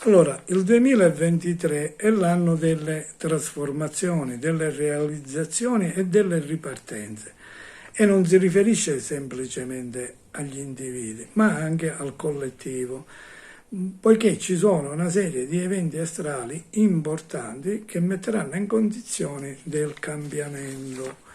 Allora, il 2023 è l'anno delle trasformazioni, delle realizzazioni e delle ripartenze e non si riferisce semplicemente agli individui, ma anche al collettivo, poiché ci sono una serie di eventi astrali importanti che metteranno in condizioni del cambiamento.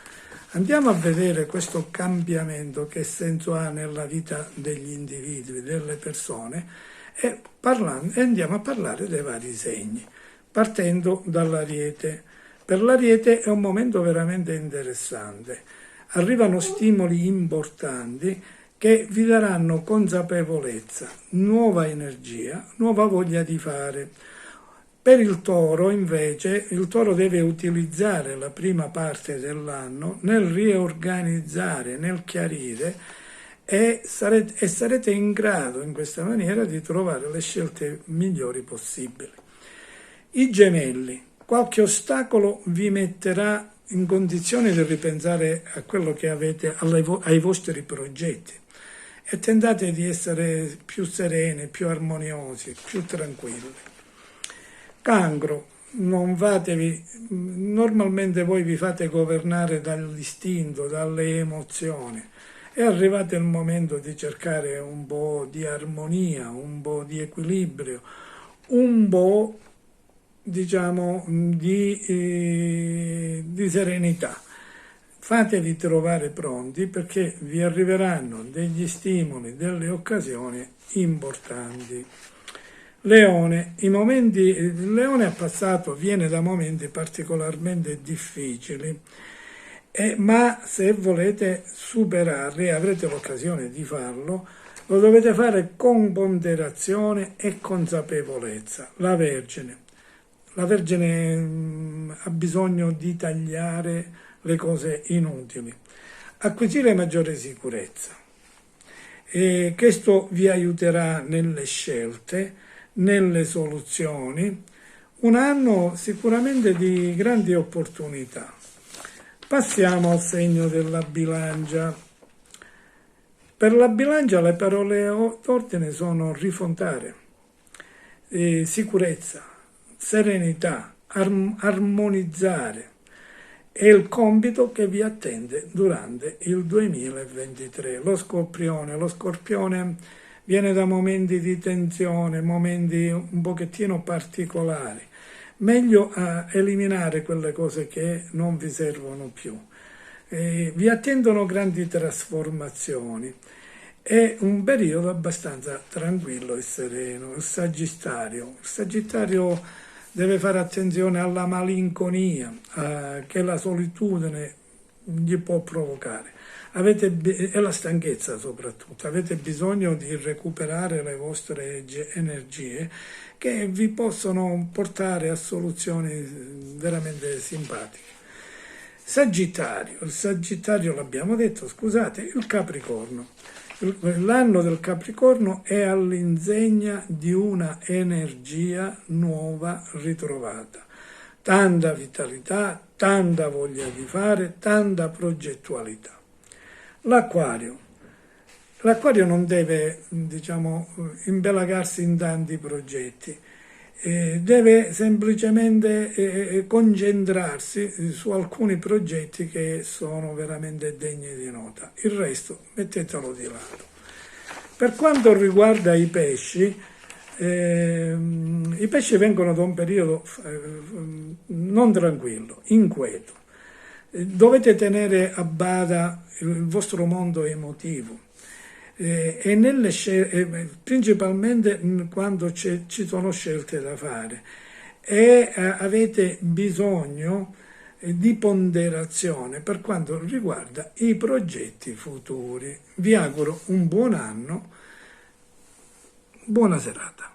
Andiamo a vedere questo cambiamento, che senso ha nella vita degli individui, delle persone, e andiamo a parlare dei vari segni, partendo dall'Ariete. Per l'Ariete è un momento veramente interessante. Arrivano stimoli importanti che vi daranno consapevolezza, nuova energia, nuova voglia di fare. Per il Toro, invece, il Toro deve utilizzare la prima parte dell'anno nel riorganizzare, nel chiarire, e sarete in grado in questa maniera di trovare le scelte migliori possibili. I Gemelli, qualche ostacolo vi metterà in condizione di ripensare a quello che avete, ai vostri progetti, e tentate di essere più sereni, più armoniosi, più tranquilli. Cancro, non fatevi, normalmente voi vi fate governare dall'istinto, dalle emozioni. È arrivato il momento di cercare un po' di armonia, un po' di equilibrio, un po', diciamo, di serenità. Fatevi trovare pronti, perché vi arriveranno degli stimoli, delle occasioni importanti. Leone, il Leone viene da momenti particolarmente difficili, ma se volete superarli, avrete l'occasione di farlo, lo dovete fare con ponderazione e consapevolezza. La Vergine ha bisogno di tagliare le cose inutili, acquisire maggiore sicurezza, e questo vi aiuterà nelle scelte, nelle soluzioni. Un anno sicuramente di grandi opportunità. Passiamo al segno della Bilancia. Per la Bilancia le parole d'ordine sono rifondare, sicurezza, serenità, armonizzare. È il compito che vi attende durante il 2023. Lo Scorpione viene da momenti di tensione, momenti un pochettino particolari. Meglio eliminare quelle cose che non vi servono più. Vi attendono grandi trasformazioni. È un periodo abbastanza tranquillo e sereno. Il Sagittario deve fare attenzione alla malinconia che la solitudine gli può provocare. E la stanchezza soprattutto. Avete bisogno di recuperare le vostre energie, che vi possono portare a soluzioni veramente simpatiche. Il Sagittario l'abbiamo detto, scusate, il Capricorno. L'anno del Capricorno è all'insegna di una energia nuova ritrovata. Tanta vitalità, tanta voglia di fare, tanta progettualità. L'Acquario non deve, imbelagarsi in tanti progetti, deve semplicemente concentrarsi su alcuni progetti che sono veramente degni di nota. Il resto mettetelo di lato. Per quanto riguarda i pesci vengono da un periodo non tranquillo, inquieto. Dovete tenere a bada il vostro mondo emotivo, principalmente quando ci sono scelte da fare, e avete bisogno di ponderazione per quanto riguarda i progetti futuri. Vi auguro un buon anno, buona serata.